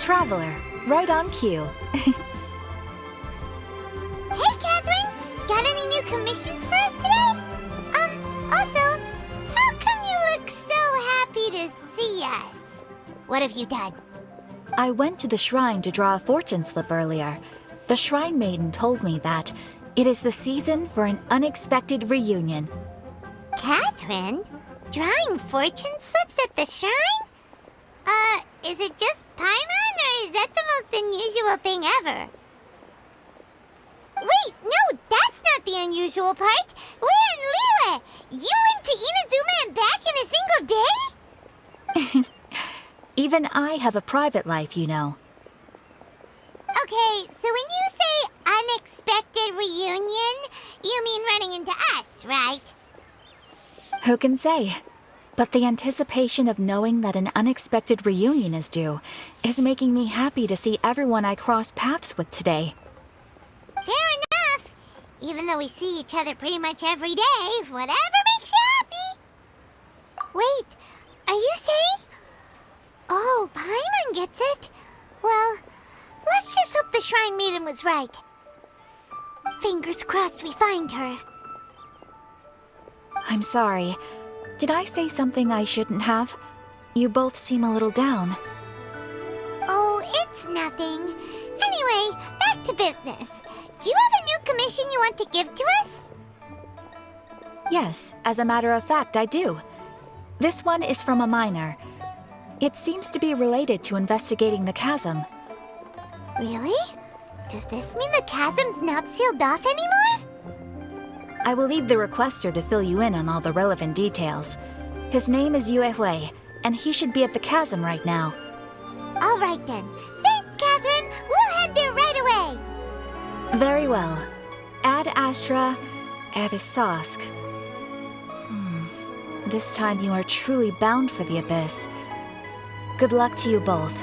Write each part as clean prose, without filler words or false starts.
traveler, right on cue. Hey, Catherine! Got any new commissions for us today? Also, how come you look so happy to see us? What have you done? I went to the shrine to draw a fortune slip earlier. The shrine maiden told me that it is the season for an unexpected reunion. Catherine? Drawing fortune slips at the shrine? Is it just Paimon, or is that the most unusual thing ever? Wait, no, that's not the unusual part. We're in Liyue. You went to Inazuma and back in a single day? Even I have a private life, you know. Okay, so when you say unexpected reunion, you mean running into us, right? Who can say? But the anticipation of knowing that an unexpected reunion is due is making me happy to see everyone I cross paths with today. Fair enough. Even though we see each other pretty much every day, whatever makes you happy. Wait, are you saying? Oh, Paimon gets it. Well, let's just hope the shrine maiden was right. Fingers crossed we find her. I'm sorry. Did I say something I shouldn't have? You both seem a little down. Oh, it's nothing. Anyway, back to business. Do you have a new commission you want to give to us? Yes, as a matter of fact, I do. This one is from a miner. It seems to be related to investigating the chasm. Really? Does this mean the chasm's not sealed off anymore? I will leave the requester to fill you in on all the relevant details. His name is Yue Hui, and he should be at the chasm right now. All right then. Thanks, Catherine. We'll head there right away. Very well. Ad Astra Abyssosque. This time you are truly bound for the abyss. Good luck to you both.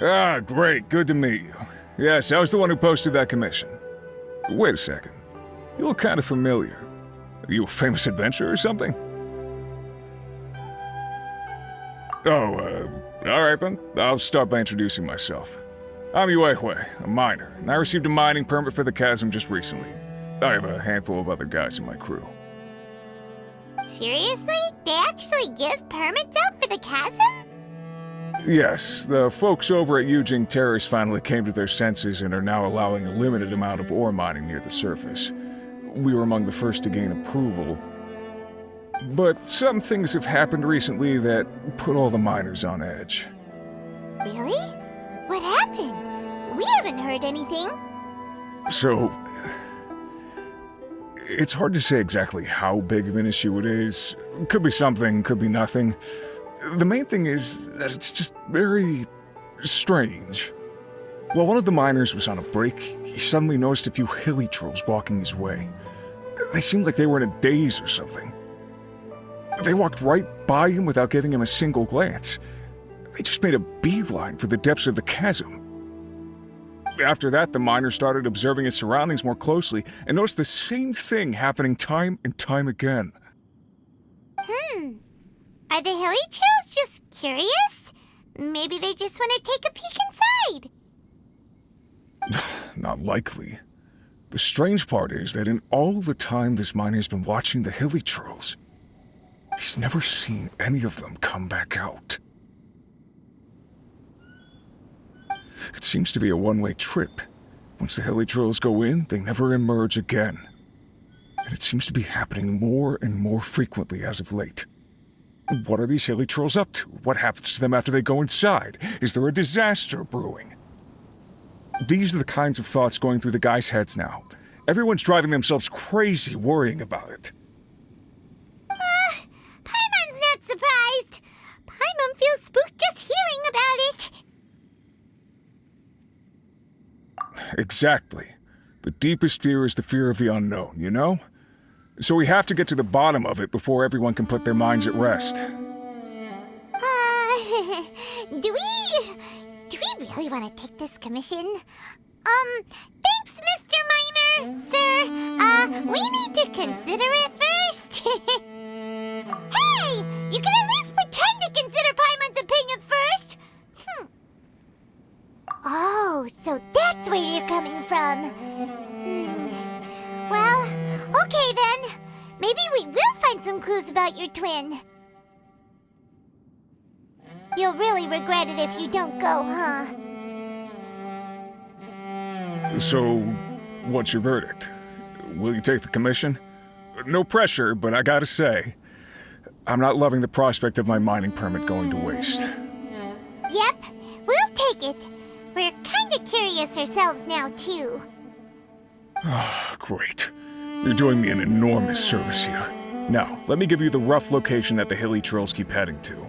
Ah, great. Good to meet you. Yes, I was the one who posted that commission. Wait a second. You look kind of familiar. Are you a famous adventurer or something? Oh, alright then. I'll start by introducing myself. I'm Yue Hui, a miner, and I received a mining permit for the chasm just recently. I have a handful of other guys in my crew. Seriously? They actually give permits out for the chasm? Yes, the folks over at Yujing Terrace finally came to their senses and are now allowing a limited amount of ore mining near the surface. We were among the first to gain approval. But some things have happened recently that put all the miners on edge. Really? What happened? We haven't heard anything. So, it's hard to say exactly how big of an issue it is. Could be something, could be nothing. The main thing is that it's just very strange. While one of the miners was on a break, he suddenly noticed a few hilly trolls walking his way. They seemed like they were in a daze or something. They walked right by him without giving him a single glance. They just made a beeline for the depths of the chasm. After that, the miner started observing his surroundings more closely and noticed the same thing happening time and time again. Are the hilly trolls just curious? Maybe they just want to take a peek inside. Not likely. The strange part is that in all the time this miner's been watching the hilly trolls, he's never seen any of them come back out. It seems to be a one-way trip. Once the hilly trolls go in, they never emerge again. And it seems to be happening more and more frequently as of late. What are these hilly trolls up to? What happens to them after they go inside? Is there a disaster brewing? These are the kinds of thoughts going through the guys' heads now. Everyone's driving themselves crazy worrying about it. Paimon's not surprised. Paimon feels spooked just hearing about it. Exactly. The deepest fear is the fear of the unknown, you know? So we have to get to the bottom of it before everyone can put their minds at rest. Do we really want to take this commission? Thanks, Mr. Miner. Sir, we need to consider it first. Hey! You can at least pretend to consider Paimon's opinion first! Oh, so that's where you're coming from. Well, okay then. Maybe we will find some clues about your twin. You'll really regret it if you don't go, huh? So, what's your verdict? Will you take the commission? No pressure, but I gotta say, I'm not loving the prospect of my mining permit going to waste. Yep, we'll take it. We're kinda curious ourselves now, too. Great. You're doing me an enormous service here. Now, let me give you the rough location that the hilly trolls keep heading to.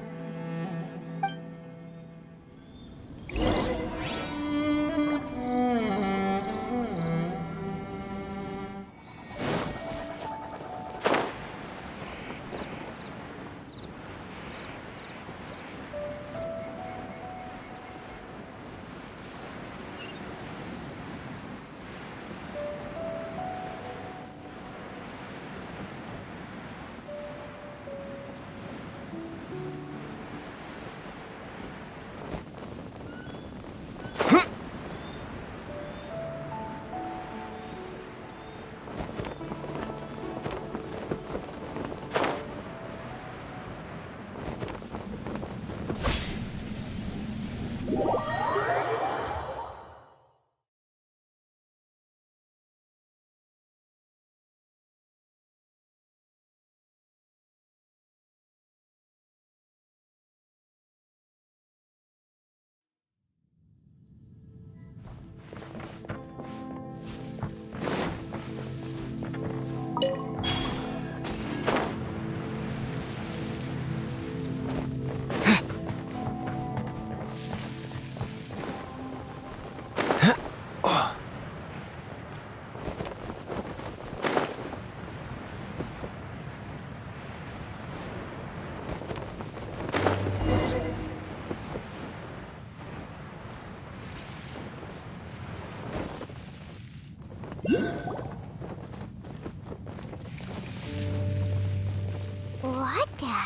What the?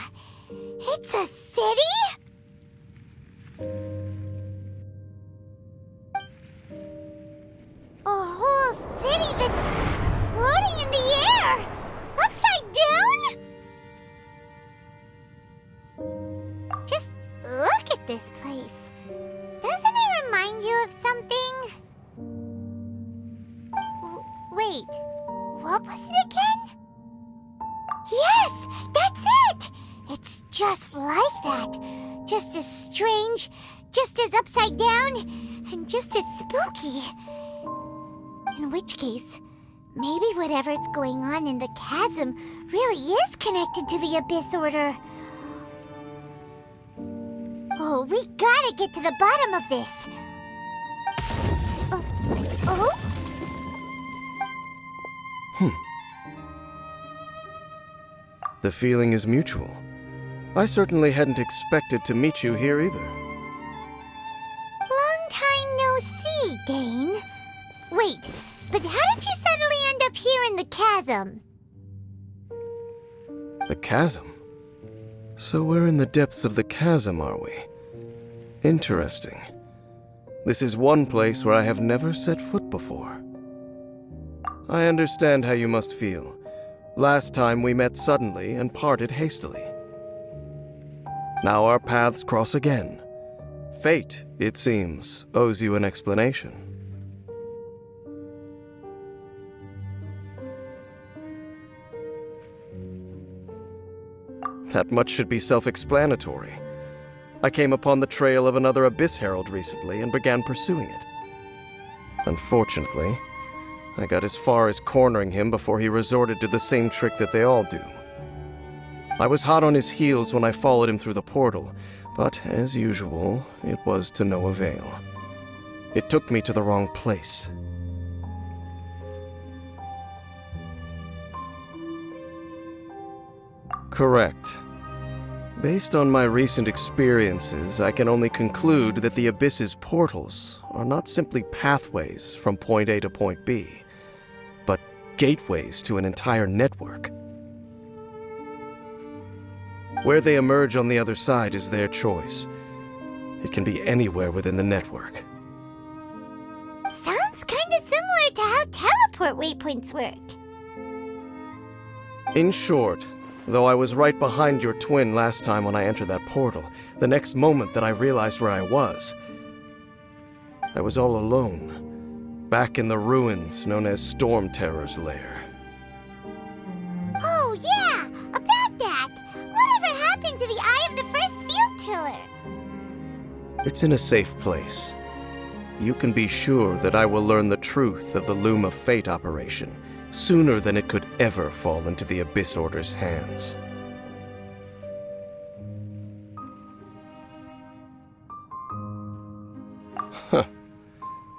It's a city? A whole city that's floating in the air! Upside down? this place. Doesn't it remind you of something? Wait, what was it again? Yes, that's it! It's just like that. Just as strange, just as upside down, and just as spooky. In which case, maybe whatever's going on in the chasm really is connected to the Abyss Order. Oh, we gotta get to the bottom of this. Oh? The feeling is mutual. I certainly hadn't expected to meet you here either. Long time no see, Dane. Wait, but how did you suddenly end up here in the chasm? The chasm? So we're in the depths of the chasm, are we? Interesting. This is one place where I have never set foot before. I understand how you must feel. Last time we met suddenly and parted hastily. Now our paths cross again. Fate, it seems, owes you an explanation. That much should be self-explanatory. I came upon the trail of another Abyss Herald recently and began pursuing it. Unfortunately, I got as far as cornering him before he resorted to the same trick that they all do. I was hot on his heels when I followed him through the portal, but as usual, it was to no avail. It took me to the wrong place. Correct. Based on my recent experiences, I can only conclude that the Abyss's portals are not simply pathways from point A to point B, but gateways to an entire network. Where they emerge on the other side is their choice. It can be anywhere within the network. Sounds kinda similar to how teleport waypoints work. In short, though I was right behind your twin last time when I entered that portal, the next moment that I realized where I was all alone, back in the ruins known as Storm Terror's lair. Oh yeah, about that! Whatever happened to the Eye of the First Field Tiller? It's in a safe place. You can be sure that I will learn the truth of the Loom of Fate operation sooner than it could ever fall into the Abyss Order's hands. Huh.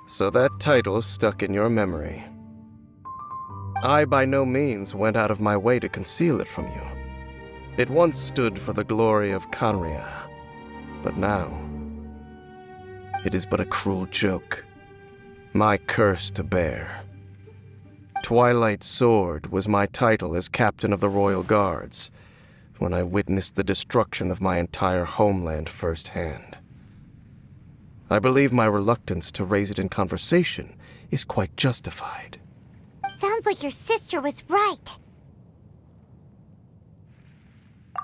So that title stuck in your memory. I by no means went out of my way to conceal it from you. It once stood for the glory of Canria, but now it is but a cruel joke, my curse to bear. Twilight Sword was my title as captain of the Royal Guards when I witnessed the destruction of my entire homeland firsthand. I believe my reluctance to raise it in conversation is quite justified. Sounds like your sister was right.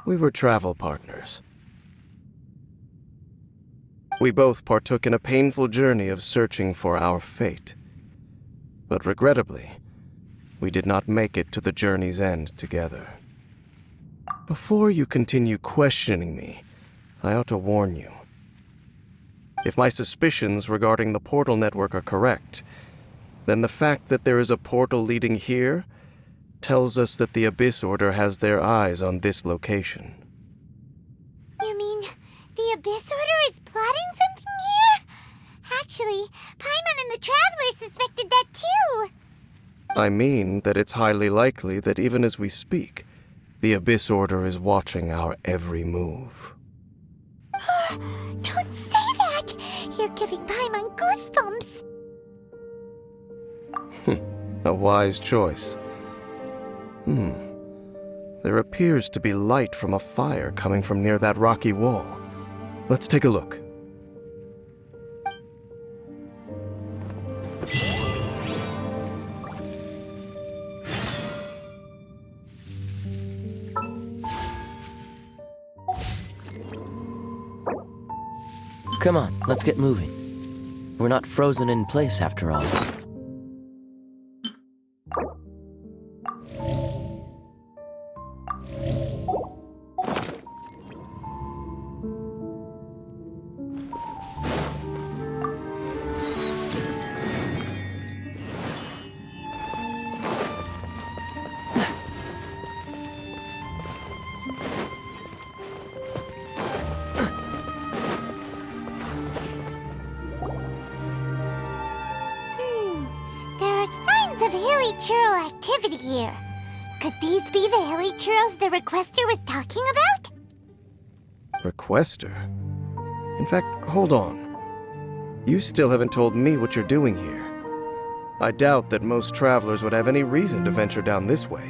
We were travel partners. We both partook in a painful journey of searching for our fate. But regrettably, we did not make it to the journey's end together. Before you continue questioning me, I ought to warn you. If my suspicions regarding the portal network are correct, then the fact that there is a portal leading here tells us that the Abyss Order has their eyes on this location. You mean the Abyss Order is plotting something here? Actually, Paimon and the Traveler suspected that too. I mean that it's highly likely that even as we speak, the Abyss Order is watching our every move. Don't say that! You're giving Paimon goosebumps. A wise choice. There appears to be light from a fire coming from near that rocky wall. Let's take a look. Come on, let's get moving. We're not frozen in place after all. There are signs of hilly churl activity here. Could these be the hilly churls the requester was talking about? Requester? In fact, hold on. You still haven't told me what you're doing here. I doubt that most travelers would have any reason to venture down this way.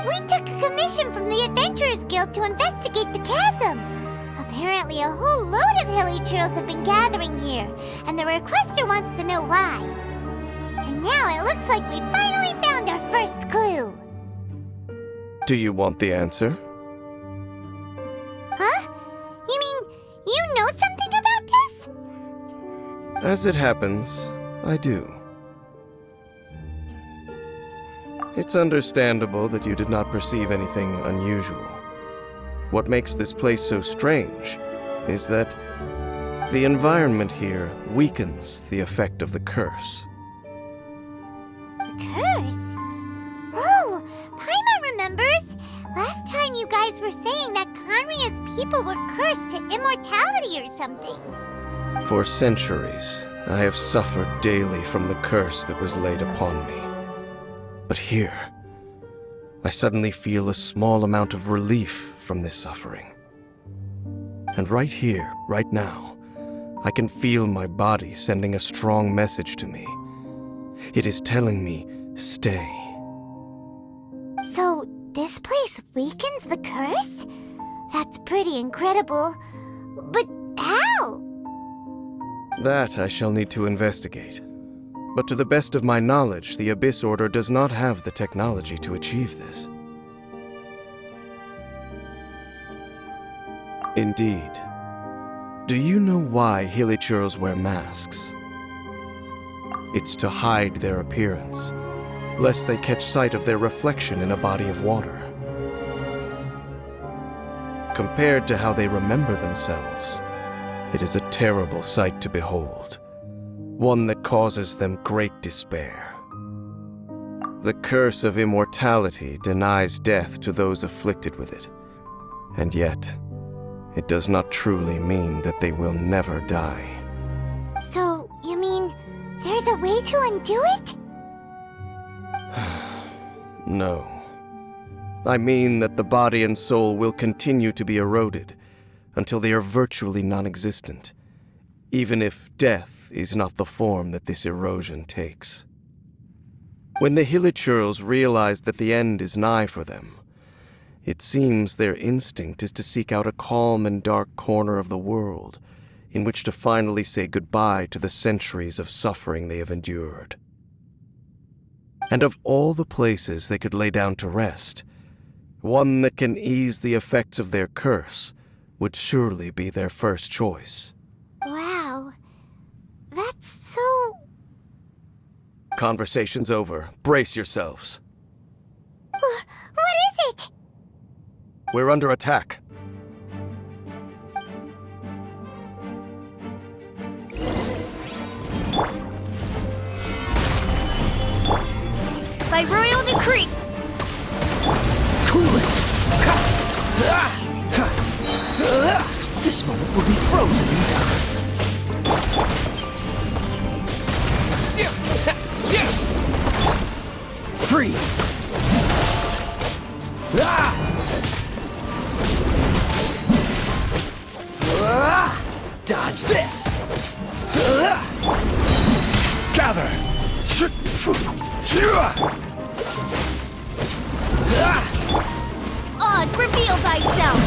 We took a commission from the Adventurers Guild to investigate the chasm. Apparently, a whole load of hilly churls have been gathering here, and the requester wants to know why. And now it looks like we finally found our first clue. Do you want the answer? Huh? You mean you know something about this? As it happens, I do. It's understandable that you did not perceive anything unusual. What makes this place so strange is that the environment here weakens the effect of the curse. The curse? Oh, Paimon remembers. Last time you guys were saying that Conria's people were cursed to immortality or something. For centuries, I have suffered daily from the curse that was laid upon me. But here, I suddenly feel a small amount of relief from this suffering. And right here, right now, I can feel my body sending a strong message to me. It is telling me, stay. So, this place weakens the curse? That's pretty incredible. But how? That I shall need to investigate. But to the best of my knowledge, the Abyss Order does not have the technology to achieve this. Indeed. Do you know why Hilichurls wear masks? It's to hide their appearance, lest they catch sight of their reflection in a body of water. Compared to how they remember themselves, it is a terrible sight to behold, one that causes them great despair. The curse of immortality denies death to those afflicted with it, and yet, it does not truly mean that they will never die. So, you mean there's a way to undo it? No. I mean that the body and soul will continue to be eroded until they are virtually non-existent, even if death is not the form that this erosion takes. When the Hilichurls realize that the end is nigh for them, it seems their instinct is to seek out a calm and dark corner of the world in which to finally say goodbye to the centuries of suffering they have endured. And of all the places they could lay down to rest, one that can ease the effects of their curse would surely be their first choice. Wow. That's so... Conversation's over. Brace yourselves. What is it? We're under attack. By royal decree! Cool it! This moment will be frozen in time. Freeze! Dodge this! Gather! Oz, reveal thyself!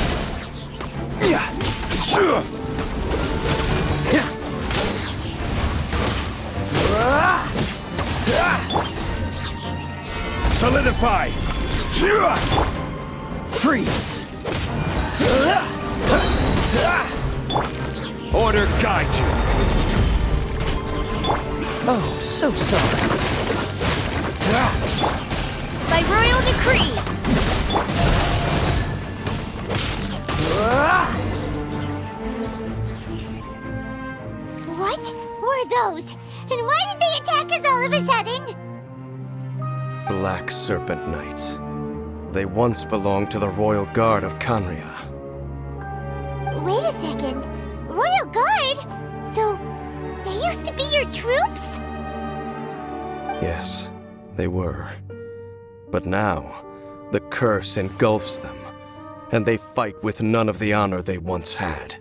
Solidify! Freeze! Order guide you. Oh, so sorry. By royal decree! What were those? And why did they attack us all of a sudden? Black Serpent Knights. They once belonged to the Royal Guard of Canria. Wait a second. Royal Guard? So, they used to be your troops? Yes, they were. But now, the curse engulfs them, and they fight with none of the honor they once had.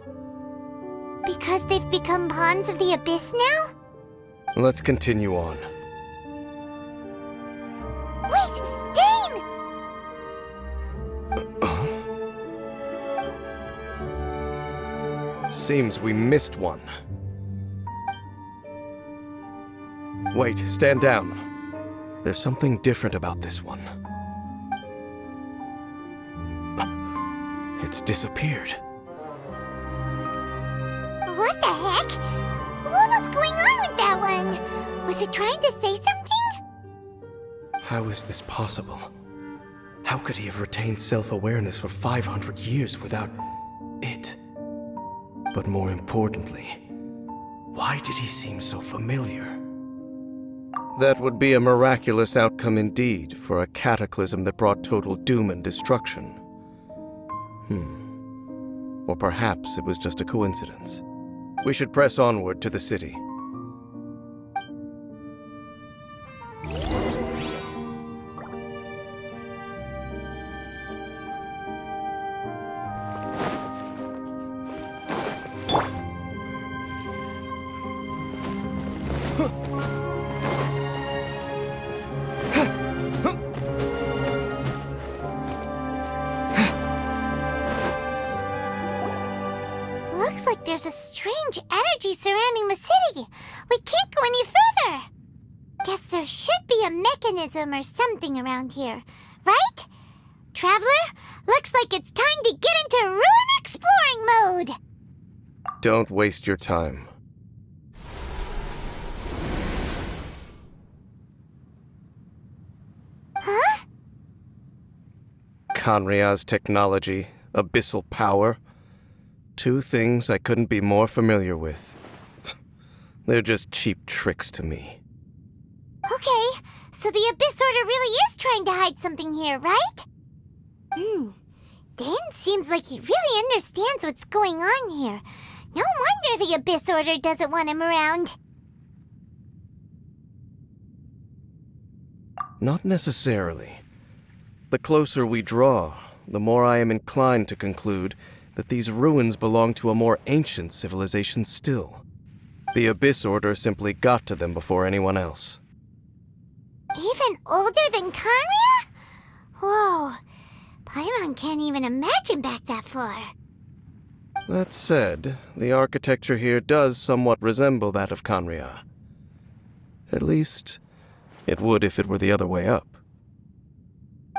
Because they've become pawns of the Abyss now? Let's continue on. Wait! Dane! Seems we missed one. Wait, stand down. There's something different about this one. It's disappeared. What the heck? What was going on with that one? Was it trying to say something? How is this possible? How could he have retained self-awareness for 500 years without it? But more importantly, why did he seem so familiar? That would be a miraculous outcome indeed for a cataclysm that brought total doom and destruction. Or perhaps it was just a coincidence. We should press onward to the city. Looks like there's a strange energy surrounding the city. We can't go any further. Guess there should be a mechanism or something around here, right? Traveler, looks like it's time to get into ruin exploring mode. Don't waste your time. Huh? Canria's technology, abyssal power. Two things I couldn't be more familiar with. They're just cheap tricks to me. Okay, so the Abyss Order really is trying to hide something here, right? Dane seems like he really understands what's going on here. No wonder the Abyss Order doesn't want him around. Not necessarily. The closer we draw, the more I am inclined to conclude that these ruins belong to a more ancient civilization still. The Abyss Order simply got to them before anyone else. Even older than Canria? Whoa, Paimon can't even imagine back that far. That said, the architecture here does somewhat resemble that of Canria. At least, it would if it were the other way up.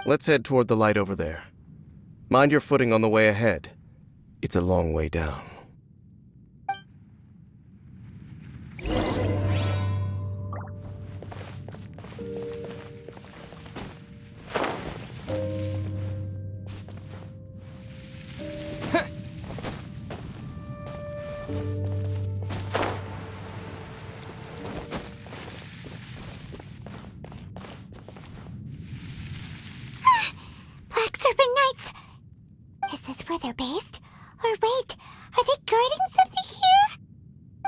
Let's head toward the light over there. Mind your footing on the way ahead. It's a long way down. Black Serpent Knights! Is this where they're based? Or wait, are they guarding something here?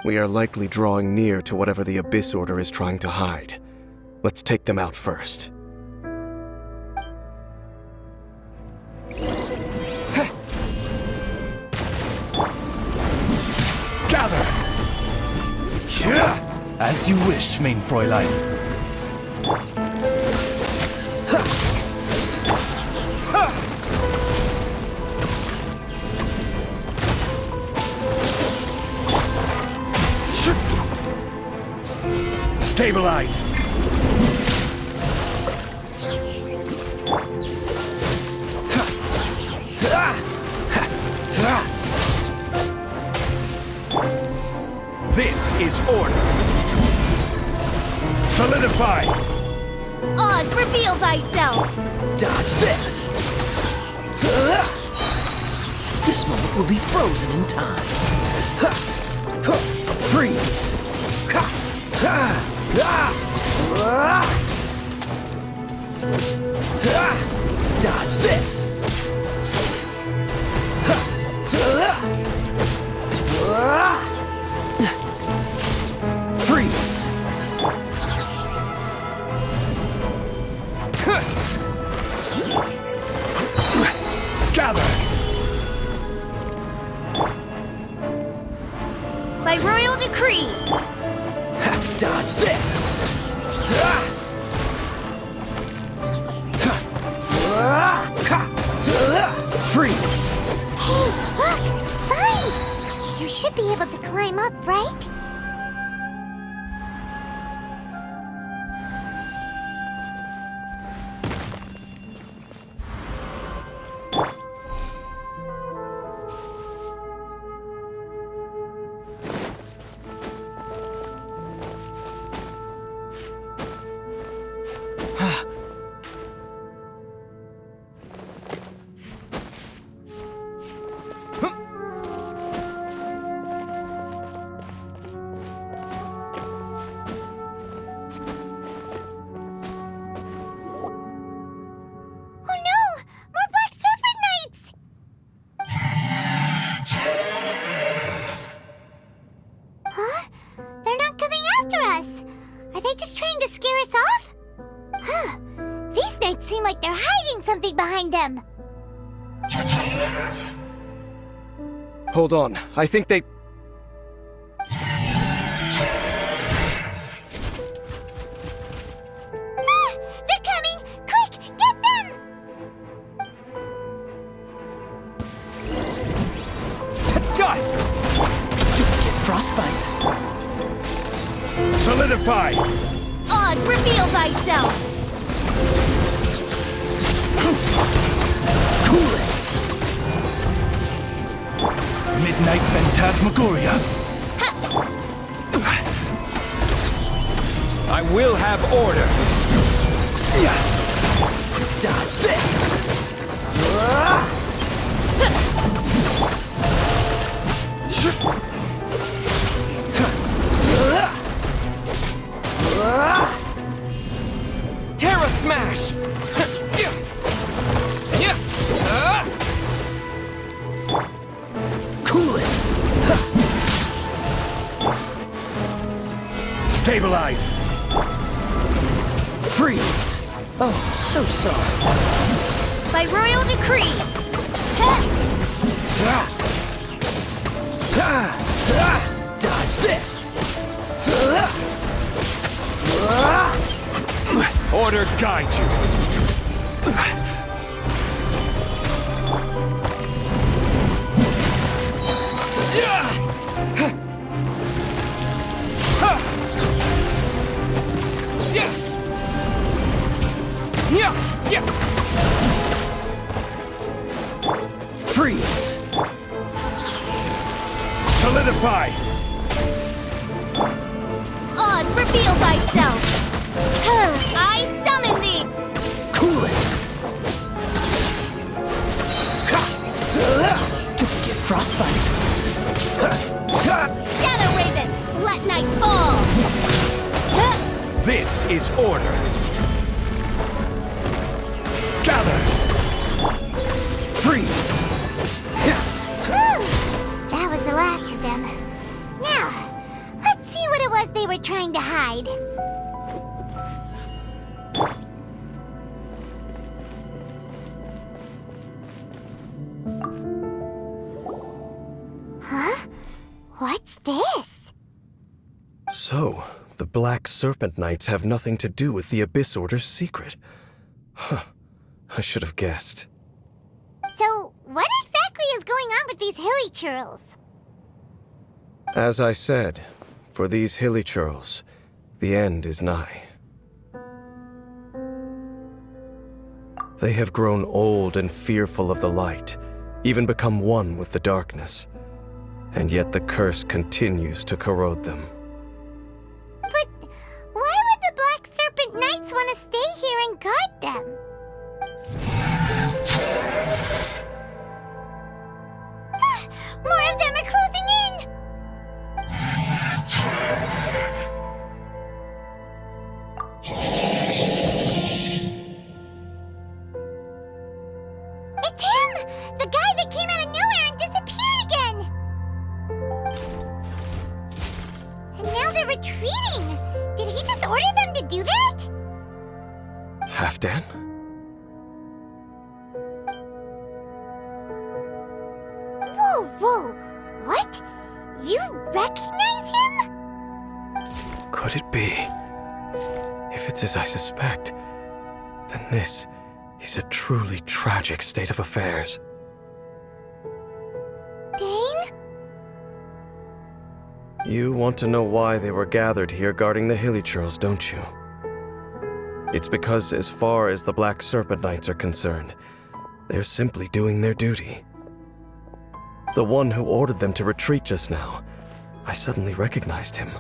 We are likely drawing near to whatever the Abyss Order is trying to hide. Let's take them out first. Gather! As you wish, main Fräulein. Stabilize! This is order. Solidify! Oz, reveal thyself! Dodge this! This moment will be frozen in time. Freeze! Dodge this! Freeze! Gather! By royal decree! Dodge this! Freeze! Hey, look! Vines! You should be able to climb up, right? Them. Hold on, I think they... They're coming! Quick, get them! To dust! Don't get frostbite. Solidify! Oz, reveal thyself! Cool it! Midnight Phantasmagoria. I will have order. Dodge this! Terra Smash! Cool it! Stabilize! Freeze! Oh, so sorry. By royal decree! Dodge this! Order guide you! Freeze! Solidify! Oz, reveal thyself! I summon thee! Cool it! Don't get frostbite! Shadow Raven, let night fall! This is order. Gather! Freeze! That was the last of them. Now, let's see what it was they were trying to hide. Huh? What's this? So, the Black Serpent Knights have nothing to do with the Abyss Order's secret. Huh. I should have guessed. So, what exactly is going on with these hilly churls? As I said, for these hilly churls, the end is nigh. They have grown old and fearful of the light, even become one with the darkness. And yet the curse continues to corrode them. But why would the Black Serpent Knights want to stay here and guard them? More of them are closing in! It's him! The guy that came out of nowhere and disappeared again! And now they're retreating! Did he just order them to do that? Halfdan? Whoa, whoa! What? You recognize him? Could it be? If it's as I suspect, then this is a truly tragic state of affairs. Dane? You want to know why they were gathered here guarding the Hilly Churls, don't you? It's because as far as the Black Serpent Knights are concerned, they're simply doing their duty. The one who ordered them to retreat just now, I suddenly recognized him.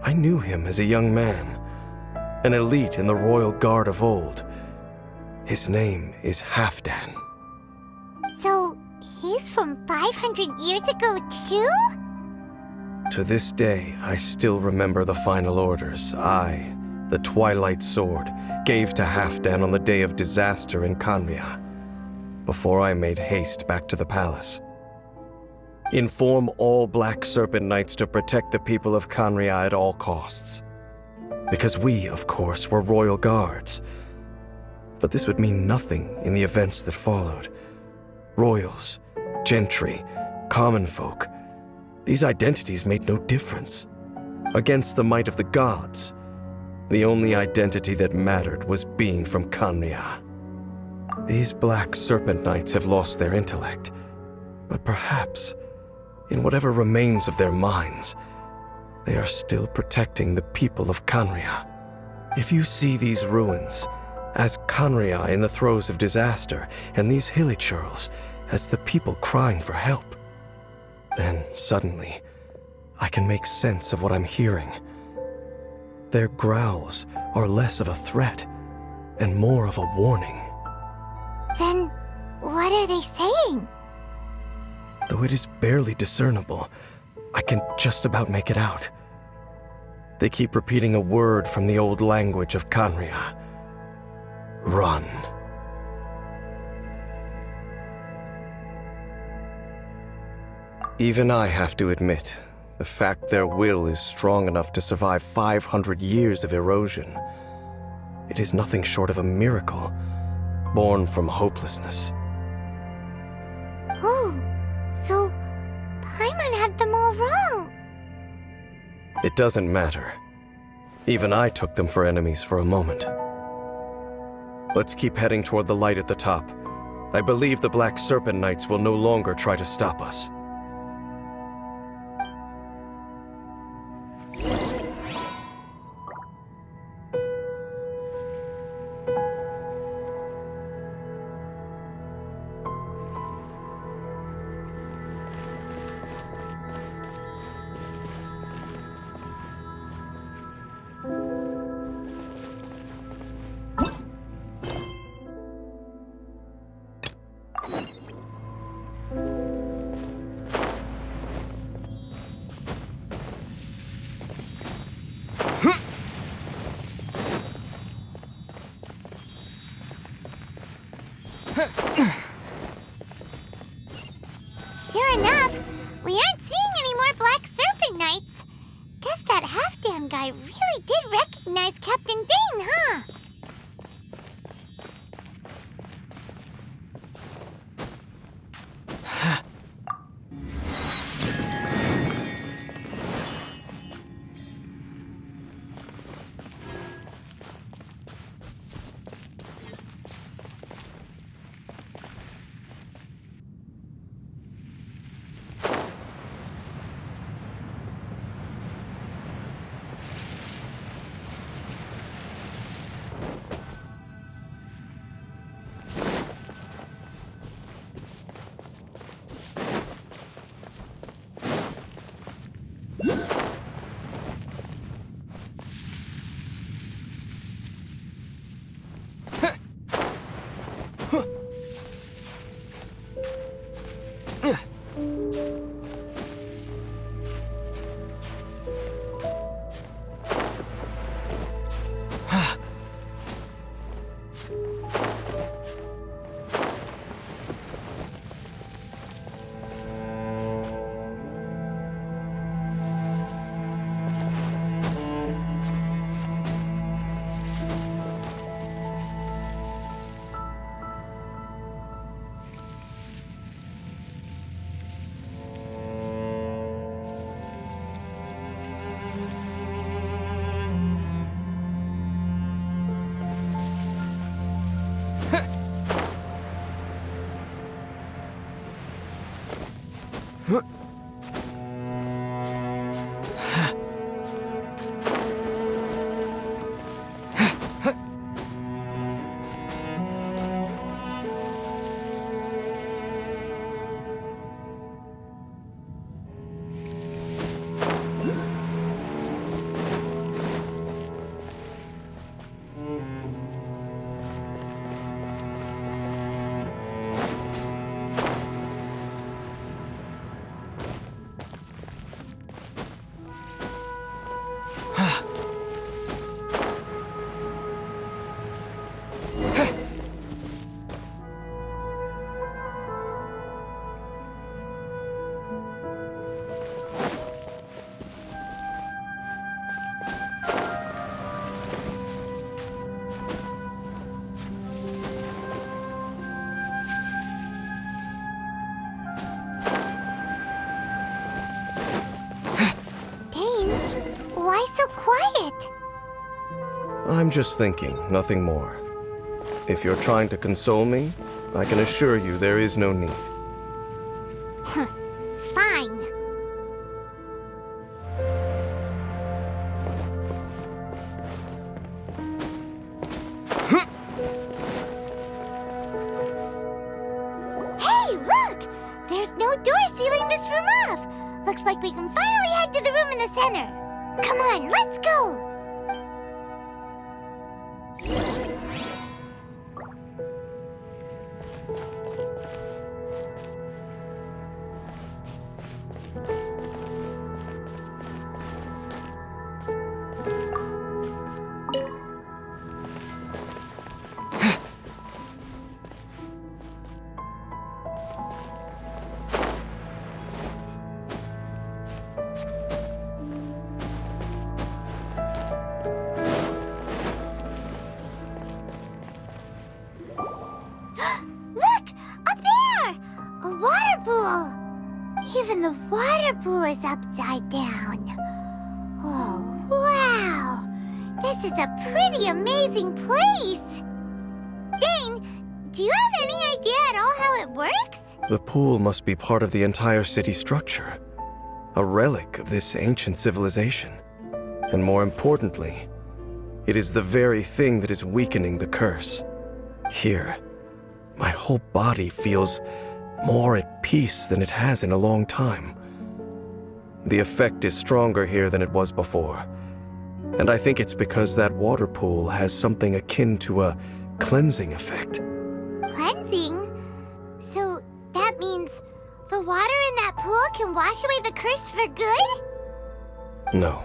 I knew him as a young man, an elite in the Royal Guard of old. His name is Halfdan. So, he's from 500 years ago too? To this day, I still remember the final orders I, the Twilight Sword, gave to Halfdan on the day of disaster in Khaenri'ah, before I made haste back to the palace. Inform all Black Serpent Knights to protect the people of Khaenri'ah at all costs. Because we, of course, were royal guards. But this would mean nothing in the events that followed. Royals, gentry, common folk, these identities made no difference. Against the might of the gods, the only identity that mattered was being from Khaenri'ah. These Black Serpent Knights have lost their intellect, but perhaps, in whatever remains of their minds, they are still protecting the people of Khaenri'ah. If you see these ruins as Khaenri'ah in the throes of disaster, and these Hilly Churls as the people crying for help, then suddenly I can make sense of what I'm hearing. Their growls are less of a threat and more of a warning. Then, what are they saying? Though it is barely discernible, I can just about make it out. They keep repeating a word from the old language of Khaenri'ah. Run. Even I have to admit, the fact their will is strong enough to survive 500 years of erosion, it is nothing short of a miracle, born from hopelessness. Oh, so Paimon had them all wrong. It doesn't matter. Even I took them for enemies for a moment. Let's keep heading toward the light at the top. I believe the Black Serpent Knights will no longer try to stop us. Sure enough, we aren't seeing any more Black Serpent Knights. Guess that Halfdan guy really did recognize Captain Dane, huh? Why so quiet? I'm just thinking, nothing more. If you're trying to console me, I can assure you there is no need. Fine. Hey, look! There's no door sealing this room off. Looks like we can finally head to the room in the center. Come on, let's go! Even the water pool is upside down. Oh, wow! This is a pretty amazing place! Dane, do you have any idea at all how it works? The pool must be part of the entire city structure, a relic of this ancient civilization. And more importantly, it is the very thing that is weakening the curse. Here, my whole body feels more at peace than it has in a long time. The effect is stronger here than it was before, and I think it's because that water pool has something akin to a cleansing effect. Cleansing? So that means the water in that pool can wash away the curse for good? No,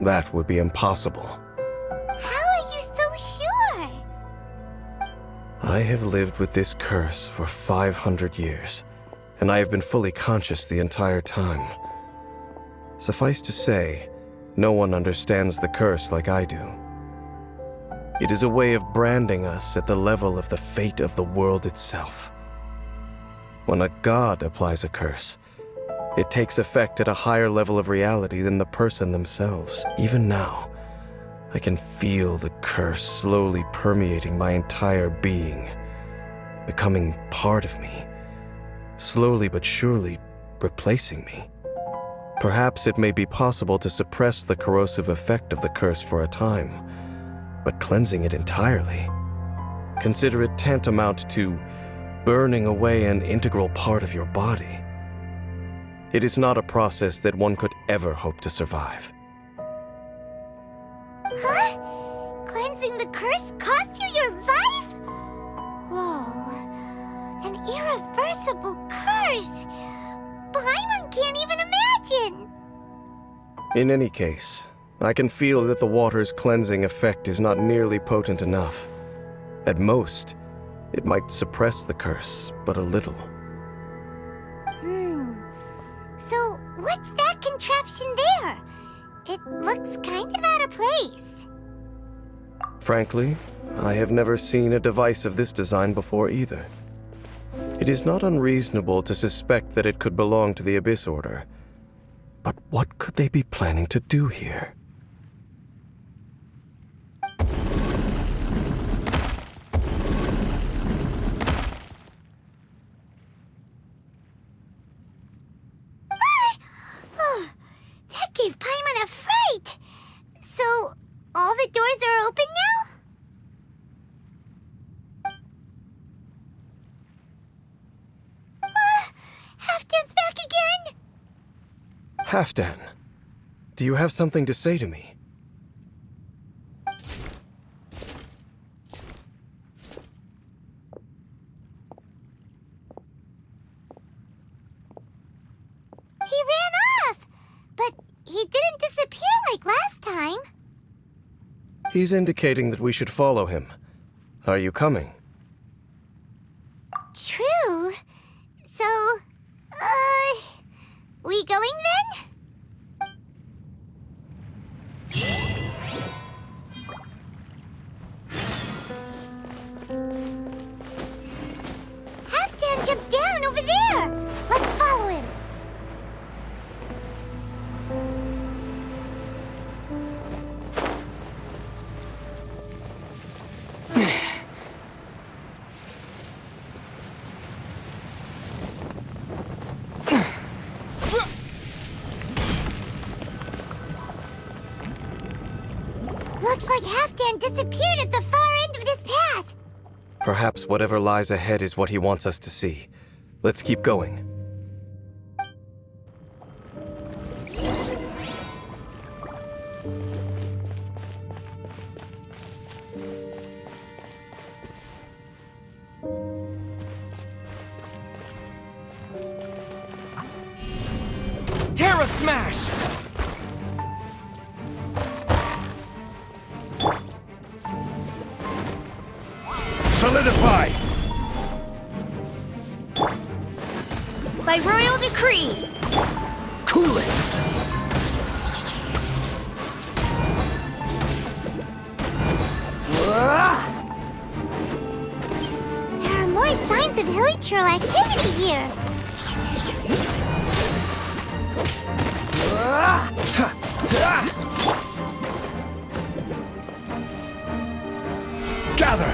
that would be impossible. How are you so sure? I have lived with this curse for 500 years, and I have been fully conscious the entire time. Suffice to say, no one understands the curse like I do. It is a way of branding us at the level of the fate of the world itself. When a god applies a curse, it takes effect at a higher level of reality than the person themselves. Even now, I can feel the curse slowly permeating my entire being, becoming part of me, slowly but surely replacing me. Perhaps it may be possible to suppress the corrosive effect of the curse for a time, but cleansing it entirely, consider it tantamount to burning away an integral part of your body. It is not a process that one could ever hope to survive. Huh? Cleansing the curse cost you your life? Whoa. An irreversible curse. Paimon can't even imagine. In any case, I can feel that the water's cleansing effect is not nearly potent enough. At most, it might suppress the curse, but a little. So, what's that contraption there? It looks kind of out of place. Frankly, I have never seen a device of this design before either. It is not unreasonable to suspect that it could belong to the Abyss Order. But what could they be planning to do here? the doors are open now? Halfdan's back again! Halfdan, do you have something to say to me? He ran off! But he didn't disappear like last time. He's indicating that we should follow him. Are you coming? True. So, we going then? Halfdan jumped down over there! Let's follow him! Looks like Halfdan disappeared at the far end of this path. Perhaps whatever lies ahead is what he wants us to see. Let's keep going. Terra Smash! Solidify! By royal decree! Cool it! There are more signs of hilichurl activity here. Gather!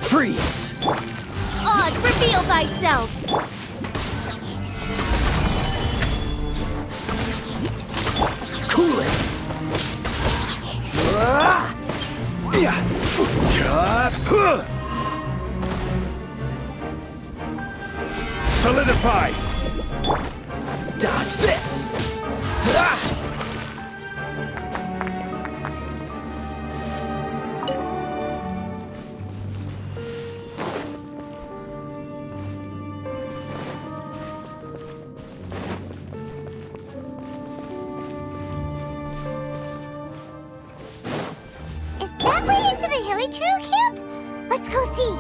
Freeze! Oz, reveal thyself! Cool it! Solidify! Dodge this! Is that way into the hilichurl camp? Let's go see.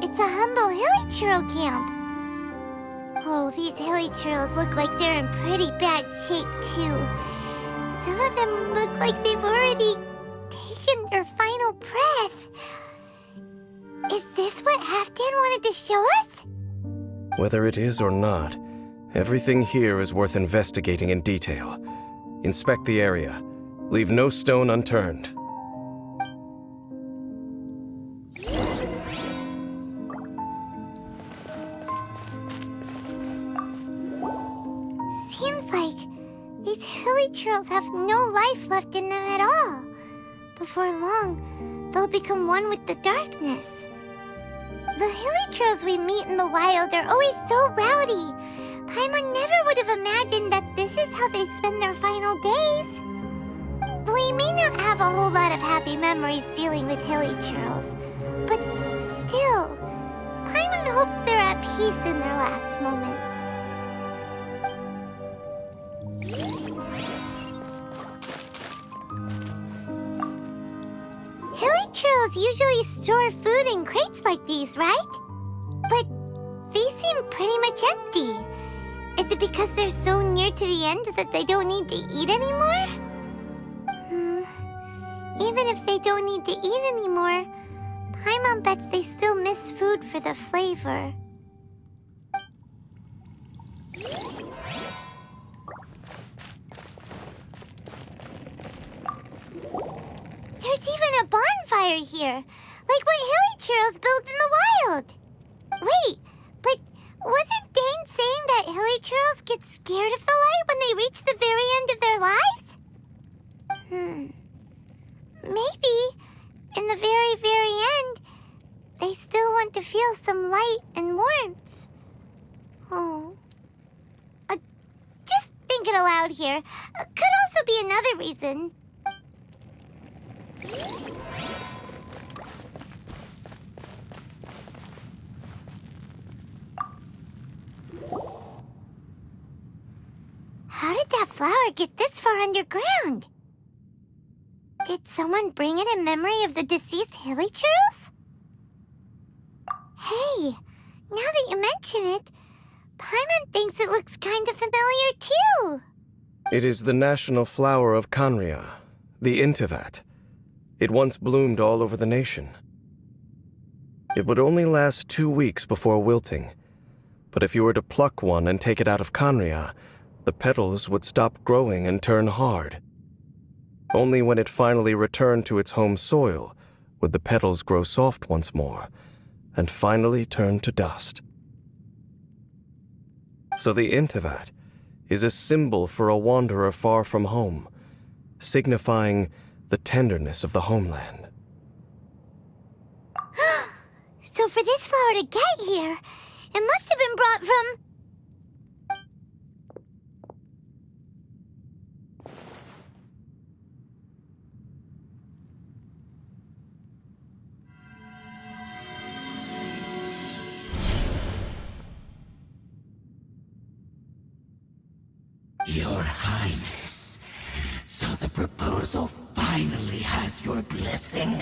It's a humble hilichurl camp. Oh, these hilichurls look like they're in pretty bad shape, too. Some of them look like they've already taken their final breath. Is this what Halfdan wanted to show us? Whether it is or not, everything here is worth investigating in detail. Inspect the area. Leave no stone unturned. Seems like these hilichurls have no life left in them at all. Before long, they'll become one with the darkness. The hilichurls we meet in the wild are always so rowdy. Paimon never would have imagined that this is how they spend their final days. We may not have a whole lot of happy memories dealing with hilichurls, but still, Paimon hopes they're at peace in their last moments. Hilichurls usually store food in crates like these, right? But these seem pretty much empty. Is it because they're so near to the end that they don't need to eat anymore? Even if they don't need to eat anymore, Paimon bets they still miss food for the flavor. There's even a bonfire here, like what hilly churros built in the wild. Wait, but wasn't Dane saying that hilly churros get scared of the light when they reach the very end of their lives? Maybe, in the very, very end, they still want to feel some light and warmth. Oh. Just thinking aloud here. Could also be another reason. How did that flower get this far underground? Did someone bring it in memory of the deceased hilly churros? Hey, now that you mention it, Paimon thinks it looks kind of familiar too. It is the national flower of Kanria, the Intivat. It once bloomed all over the nation. It would only last 2 weeks before wilting, but if you were to pluck one and take it out of Kanria, the petals would stop growing and turn hard. Only when it finally returned to its home soil would the petals grow soft once more, and finally turn to dust. So the Intivat is a symbol for a wanderer far from home, signifying the tenderness of the homeland. So for this flower to get here, it must have been brought from... Your Highness, so the proposal finally has your blessing?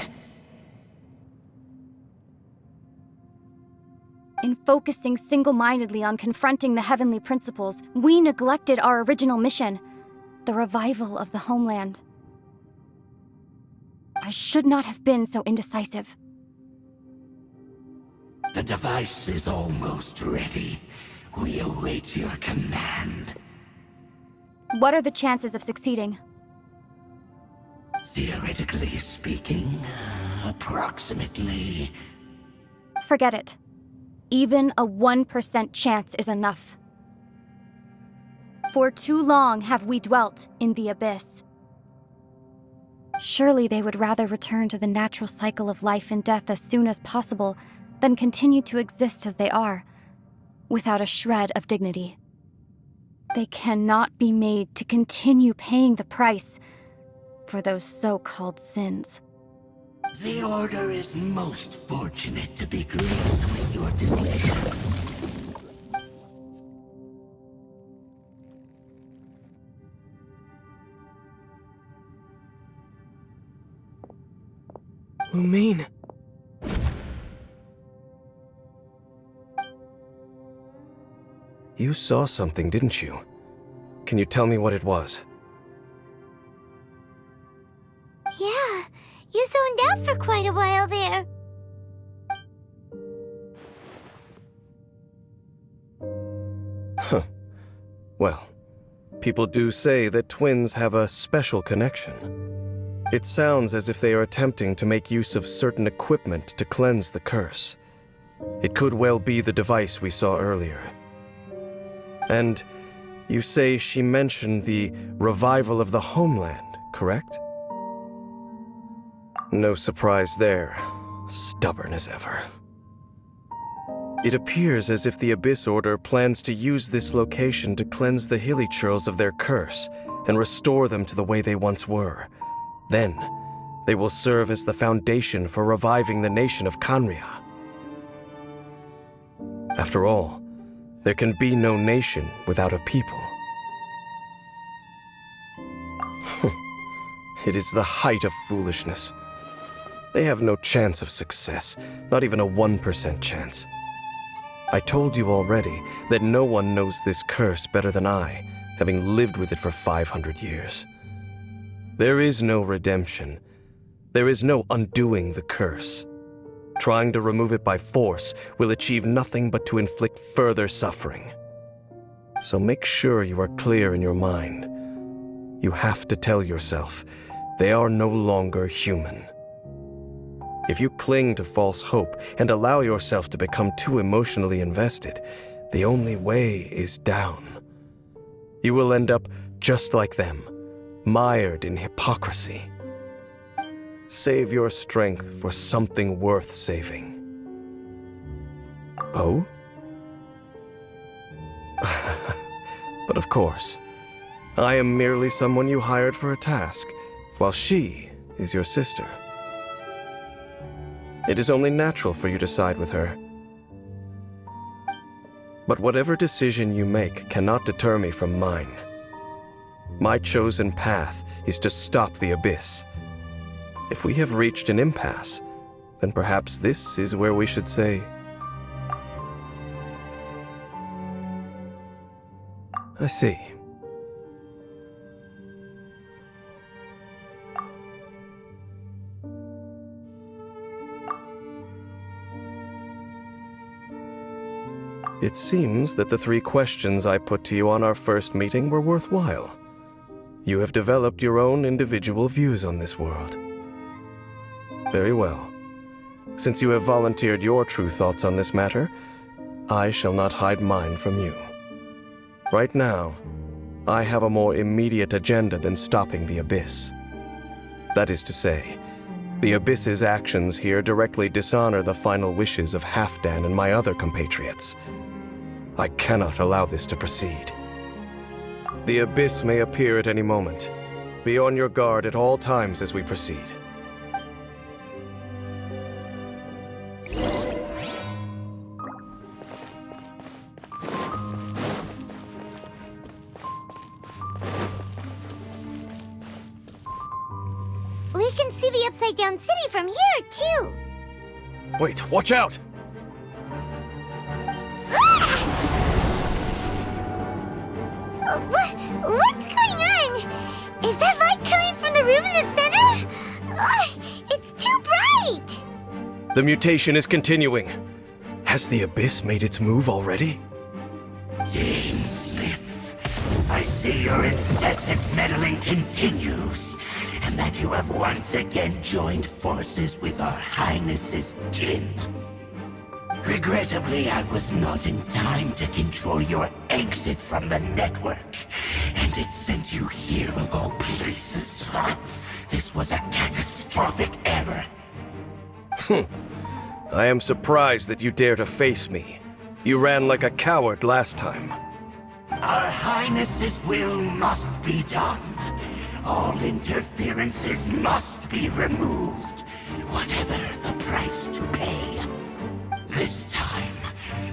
In focusing single-mindedly on confronting the heavenly principles, we neglected our original mission, the revival of the homeland. I should not have been so indecisive. The device is almost ready. We await your command. What are the chances of succeeding? Theoretically speaking, approximately. Forget it. Even a 1% chance is enough. For too long have we dwelt in the abyss. Surely they would rather return to the natural cycle of life and death as soon as possible than continue to exist as they are, without a shred of dignity. They cannot be made to continue paying the price for those so-called sins. The Order is most fortunate to be graced with your decision. Lumine. You saw something, didn't you? Can you tell me what it was? Yeah, you zoned out for quite a while there. Huh. Well, people do say that twins have a special connection. It sounds as if they are attempting to make use of certain equipment to cleanse the curse. It could well be the device we saw earlier. And you say she mentioned the revival of the homeland, correct? No surprise there. Stubborn as ever. It appears as if the Abyss Order plans to use this location to cleanse the hilly churls of their curse and restore them to the way they once were. Then, they will serve as the foundation for reviving the nation of Kanria. After all, there can be no nation without a people. It is the height of foolishness. They have no chance of success, not even a 1% chance. I told you already that no one knows this curse better than I, having lived with it for 500 years. There is no redemption. There is no undoing the curse. Trying to remove it by force will achieve nothing but to inflict further suffering. So make sure you are clear in your mind. You have to tell yourself, they are no longer human. If you cling to false hope and allow yourself to become too emotionally invested, the only way is down. You will end up just like them, mired in hypocrisy. Save your strength for something worth saving. Oh? But of course, I am merely someone you hired for a task, while she is your sister. It is only natural for you to side with her. But whatever decision you make cannot deter me from mine. My chosen path is to stop the abyss. If we have reached an impasse, then perhaps this is where we should say, I see. It seems that the 3 questions I put to you on our first meeting were worthwhile. You have developed your own individual views on this world. Very well. Since you have volunteered your true thoughts on this matter, I shall not hide mine from you. Right now, I have a more immediate agenda than stopping the Abyss. That is to say, the Abyss's actions here directly dishonor the final wishes of Halfdan and my other compatriots. I cannot allow this to proceed. The Abyss may appear at any moment. Be on your guard at all times as we proceed. We can see the Upside Down City from here, too. Wait, watch out! What's going on? Is that light coming from the room in the center? It's too bright! The mutation is continuing. Has the Abyss made its move already? Genshin, I see your incessant meddling continues, and that you have once again joined forces with our Highness's kin. Regrettably, I was not in time to control your exit from the network, and it sent you here of all places. This was a catastrophic error. I am surprised that you dare to face me. You ran like a coward last time. Our Highness's will must be done. All interferences must be removed, whatever the price to pay. This time,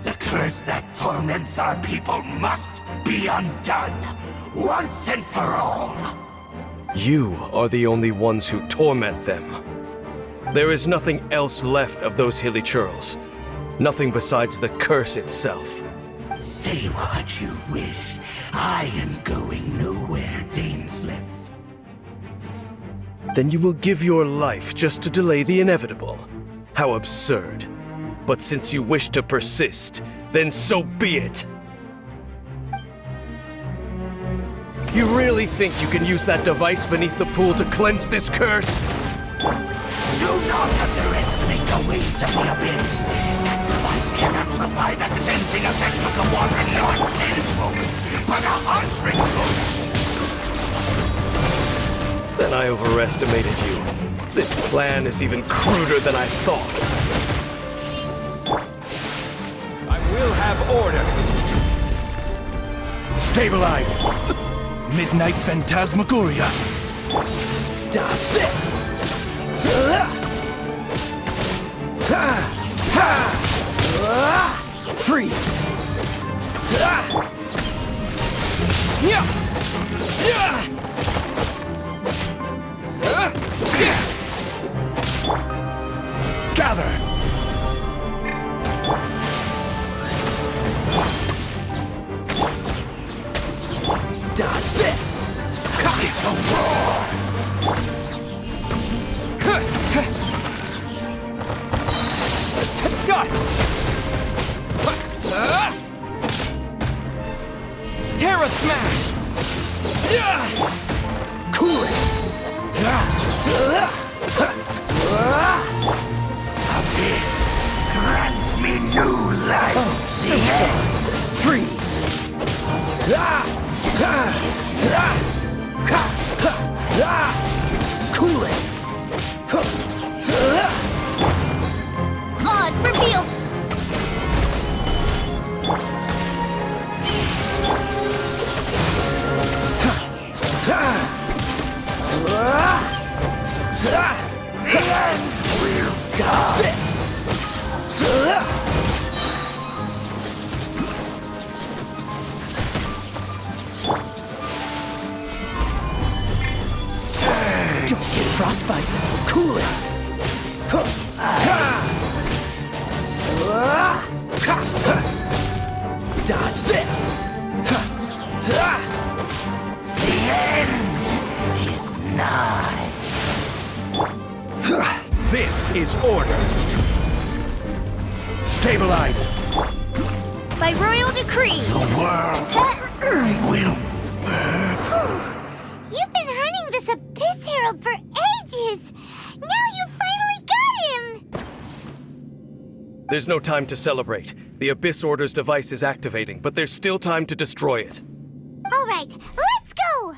the curse that torments our people must be undone, once and for all. You are the only ones who torment them. There is nothing else left of those hilly churls. Nothing besides the curse itself. Say what you wish. I am going nowhere, Dainsleif. Then you will give your life just to delay the inevitable. How absurd. But since you wish to persist, then so be it. You really think you can use that device beneath the pool to cleanse this curse? Do not underestimate the ways of the Abyss. That device can amplify the cleansing effect of the water not tenfold, but 100-fold. Then I overestimated you. This plan is even cruder than I thought. I will have order. Stabilize. Midnight Phantasmagoria. Dodge this! Freeze! Gather. Dodge this! This'll roar. To dust. So sorry. Freeze. Cool it. Oz, reveal! Dodge this. Don't get frostbite. Cool it. Dodge this. The end is nigh. This is order. Stabilize. By royal decree! The world will You've been hunting this Abyss Herald for ages! Now you finally got him! There's no time to celebrate. The Abyss Order's device is activating, but there's still time to destroy it. Alright, let's go!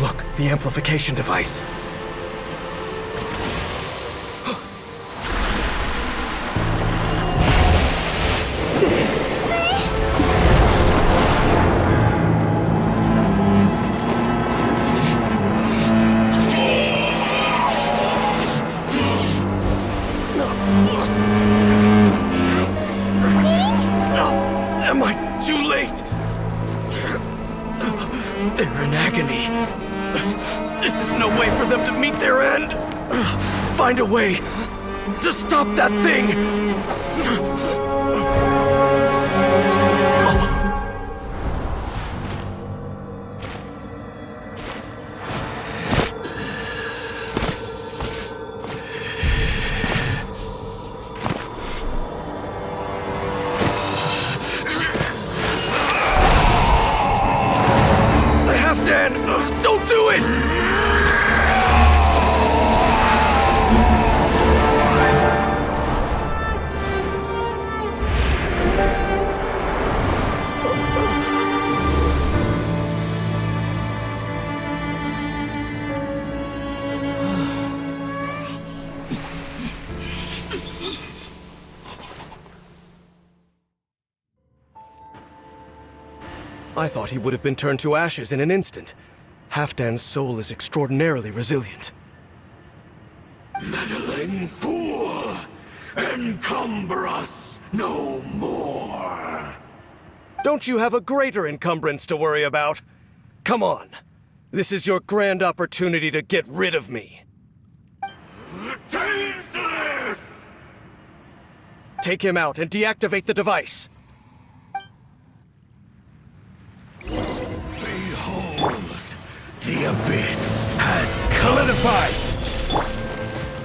Look, the amplification device. Am I too late? They're in agony. This is no way for them to meet their end. Find a way to stop that thing. Dan, don't do it! I thought he would have been turned to ashes in an instant. Halfdan's soul is extraordinarily resilient. meddling fool! Encumber us no more! Don't you have a greater encumbrance to worry about? Come on. This is your grand opportunity to get rid of me. Dainsleif! Take him out and deactivate the device. Behold, the abyss has come. Solidify!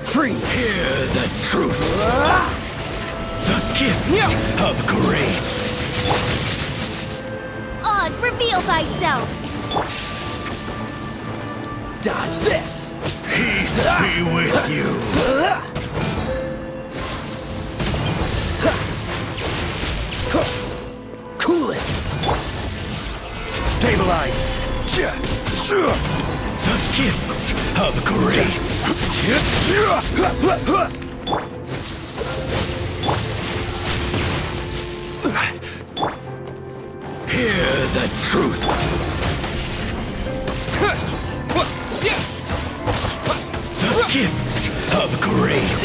Freeze! Hear the truth. The gift of grace. Oz, reveal thyself! Dodge this! Peace be with you. Cool it! Stabilize! The gift of grace. Hear the truth. grace.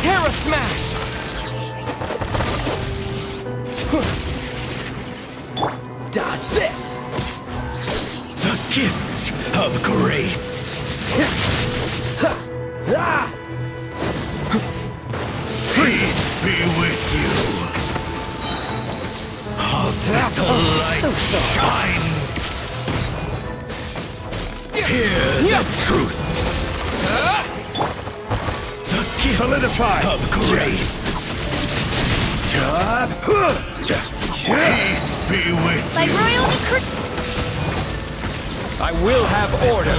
Terra Smash! Dodge this! The gift of grace. Peace be with you. Of this light so sorry. shine. Hear the truth. The gift Solidify. of grace. Peace be with By you. royal decree. I will have order.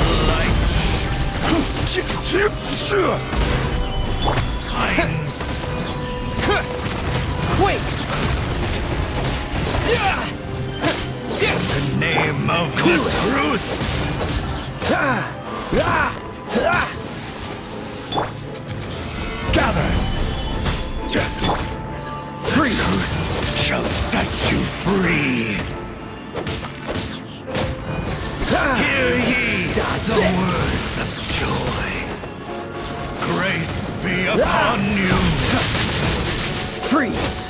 Wait! In the name of the truth. Gather. Truth shall set you free. Hear ye Dodge the this. words of joy. Grace be upon you. Freeze!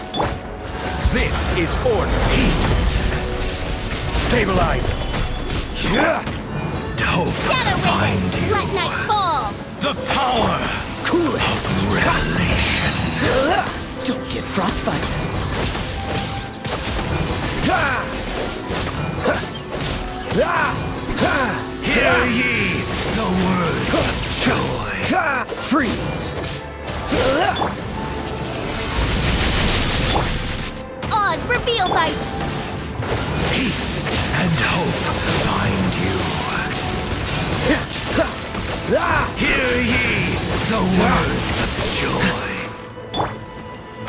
This is order. Stabilize. Hope Shadow find Raven, you. let night fall! The power Cool it! of revelation. Don't get frostbite! Hear ye the word of joy. Freeze! Oz, reveal by... Peace and hope find you. Hear ye the word of joy.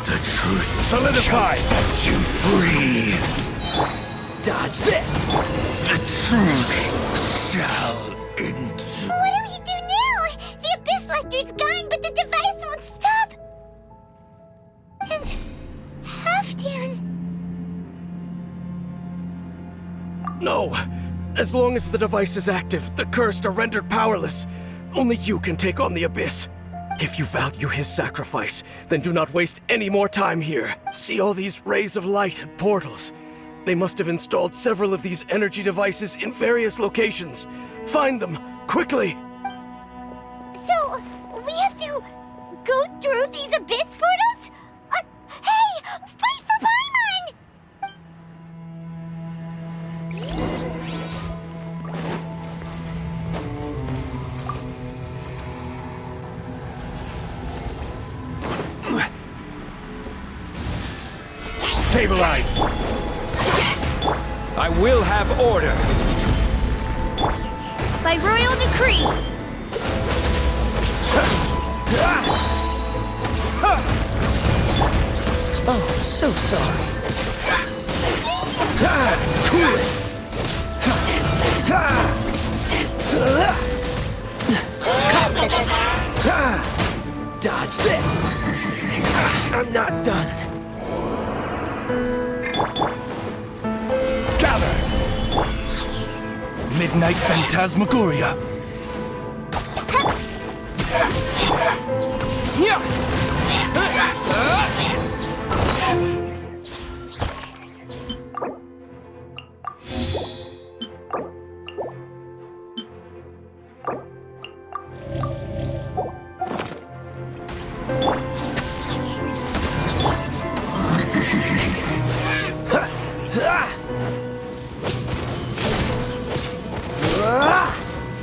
The truth Solidify. shall set you free. Dodge this! The truth shall endure. What do we do now? The Abyss Lecter's gone, but the device won't stop! And... Halfdan... No! As long as the device is active, the cursed are rendered powerless. Only you can take on the Abyss. If you value his sacrifice, then do not waste any more time here. See all these rays of light and portals. They must have installed several of these energy devices in various locations. Find them, quickly! So, we have to go through these Abyss portals? Hey! Wait for Paimon! Stabilize. I will have order. By royal decree. Oh, so sorry. Cool it! Dodge this! I'm not done. Gather. Midnight Phantasmagoria.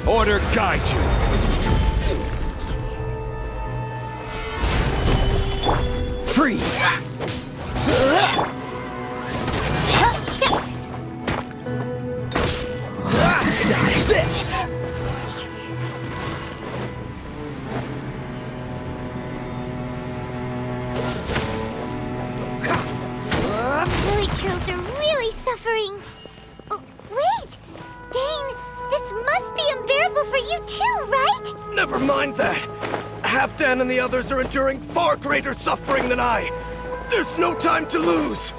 Order guide you. Freeze! Dodge this! Lily Churls are really suffering. Oh, wait! Dane, this must be unbearable for you too, right? Never mind that. Halfdan and the others are enduring far greater suffering than I. There's no time to lose.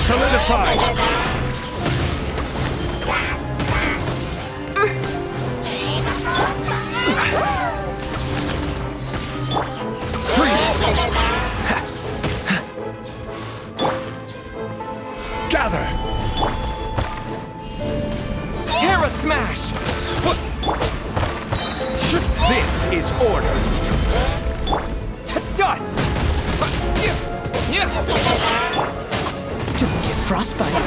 Solidify! Gather! Terra Smash! This is order! To dust! Don't get frostbite.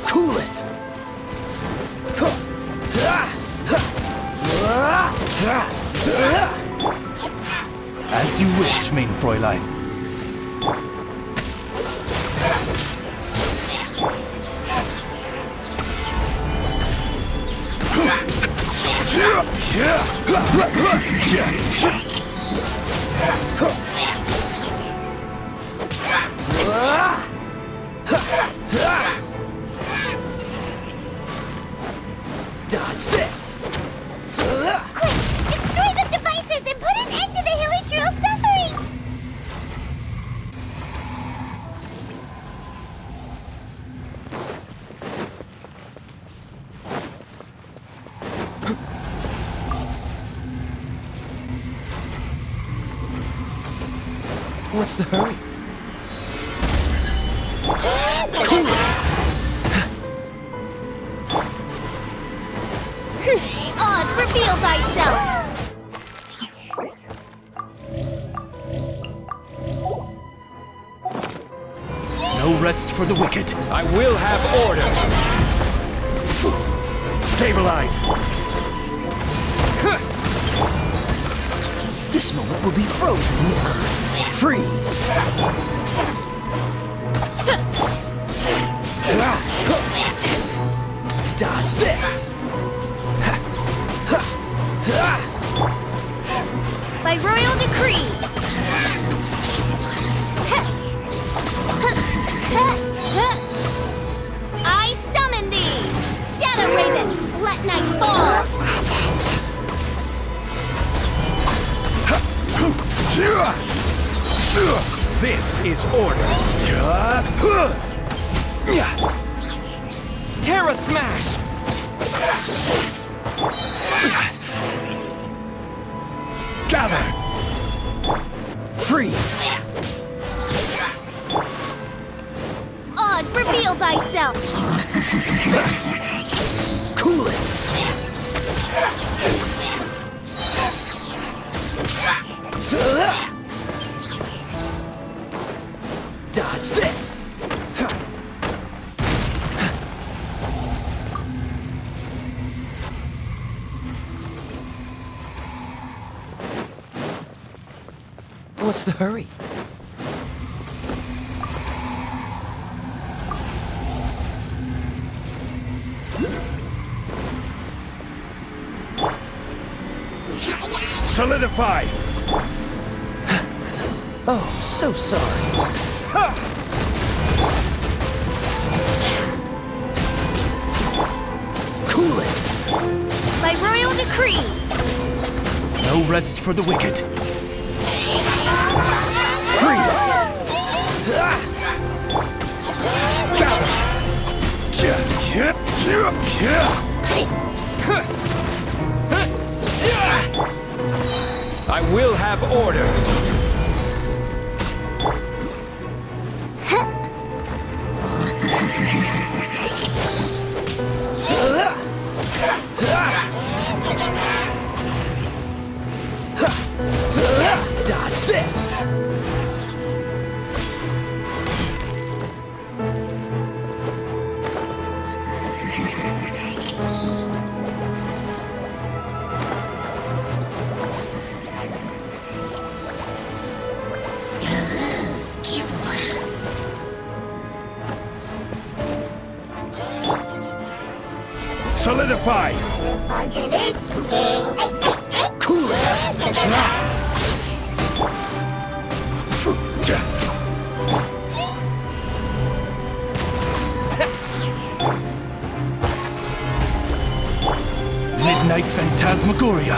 Cool it. As you wish, main Fräulein. Dodge this. Quick! Destroy the devices and put an end to the Hilichurl's suffering! What's the hurry? Oz, reveal thyself! No rest for the wicked. I will have order. Stabilize. This moment will be frozen in time. Freeze. Dodge this. By royal decree! I summon thee! Shadow Raven, let night fall! This is order. Terra Smash! Gather! Freeze. Oz, reveal thyself! Cool it. Dodge this. What's the hurry? Solidify! Oh, so sorry. Cool it. By royal decree! No rest for the wicked. Freeze. I will have order. Dodge this. Solidify! Cool it. Ignite Phantasmagoria.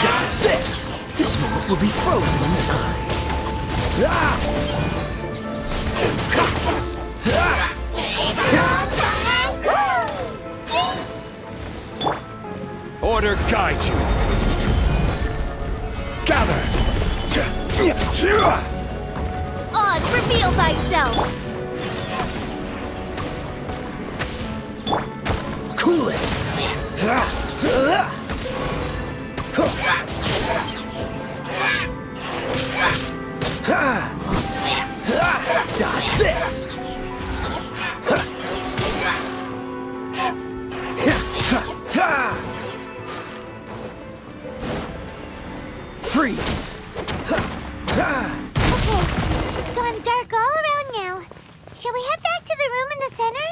Dodge this! This moment will be frozen in time. Order guide you. Gather. Oz, reveal thyself! Cool it! Dodge this! Freeze! Okay, it's gone dark all around now. Shall we head back to the room in the center?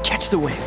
Catch the wind.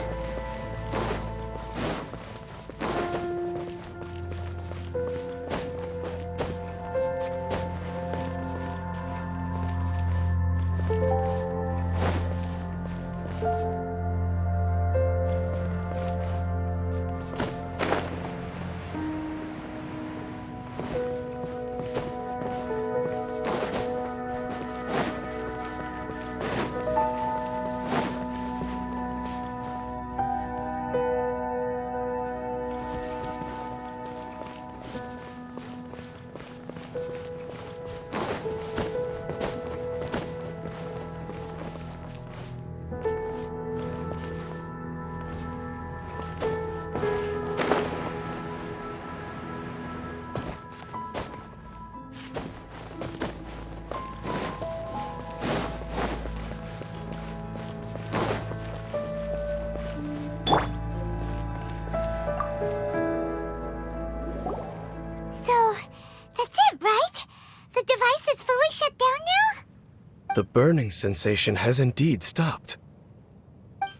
The burning sensation has indeed stopped.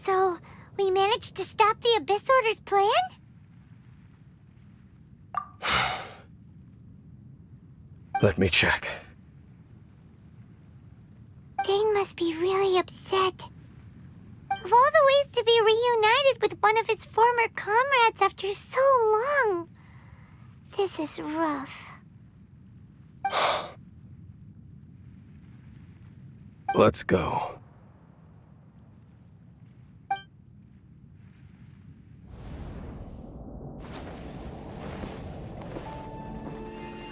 So, we managed to stop the Abyss Order's plan? Let me check. Dane must be really upset. Of all the ways to be reunited with one of his former comrades after so long, this is rough. Let's go.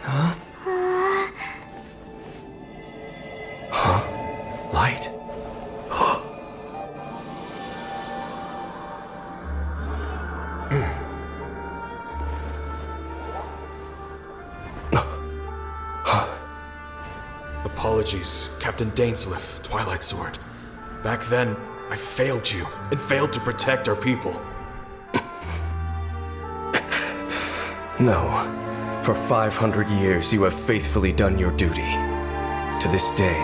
Huh? Huh? Light? Apologies, Captain Dainsleif, Twilight Sword. Back then, I failed you, and failed to protect our people. No. For 500 years, you have faithfully done your duty. To this day,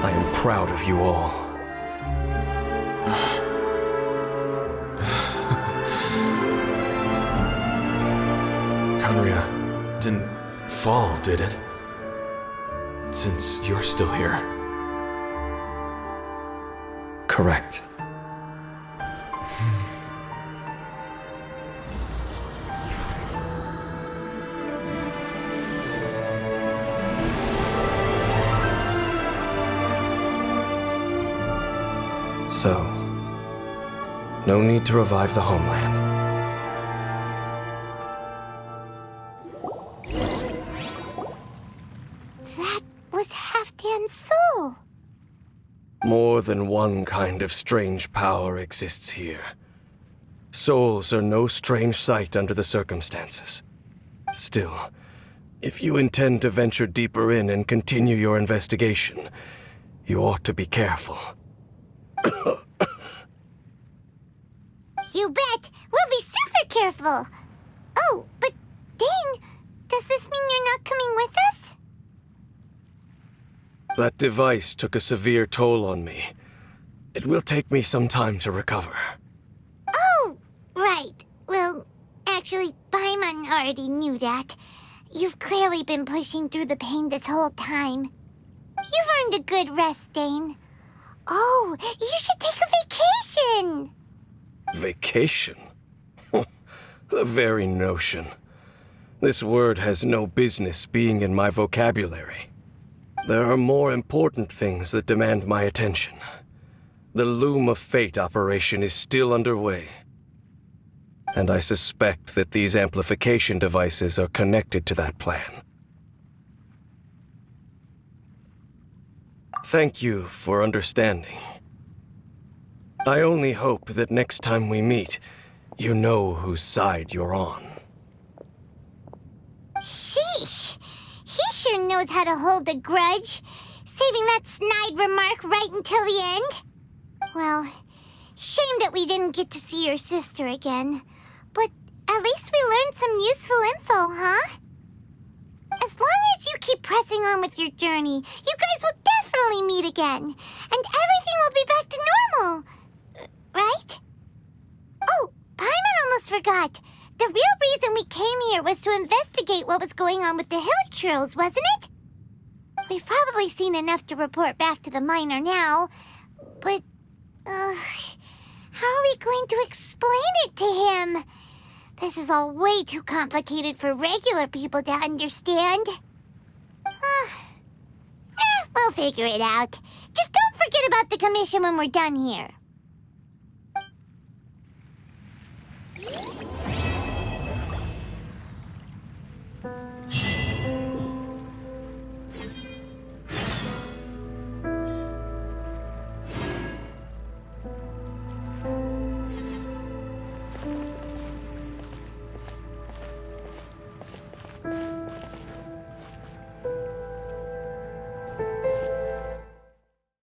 I am proud of you all. Conria didn't fall, did it? Since you're still here. Correct. So, no need to revive the homeland. That was Halfdan's soul. More than one kind of strange power exists here. Souls are no strange sight under the circumstances. Still, if you intend to venture deeper in and continue your investigation, you ought to be careful. You bet! We'll be super careful! Oh, but Dane, does this mean you're not coming with us? That device took a severe toll on me. It will take me some time to recover. Oh, right. Well, actually, Paimon already knew that. You've clearly been pushing through the pain this whole time. You've earned a good rest, Dane. Oh, you should take a vacation! Vacation? The very notion. This word has no business being in my vocabulary. There are more important things that demand my attention. The Loom of Fate operation is still underway. And I suspect that these amplification devices are connected to that plan. Thank you for understanding. I only hope that next time we meet, you know whose side you're on. Sheesh! He sure knows how to hold a grudge, saving that snide remark right until the end. Well, shame that we didn't get to see your sister again. But at least we learned some useful info, huh? As long as you keep pressing on with your journey, you guys will definitely meet again. And everything will be back to normal. Right? Oh, Paimon almost forgot. The real reason we came here was to investigate what was going on with the hill trolls, wasn't it? We've probably seen enough to report back to the miner now. But, how are we going to explain it to him? This is all way too complicated for regular people to understand. We'll figure it out. Just don't forget about the commission when we're done here.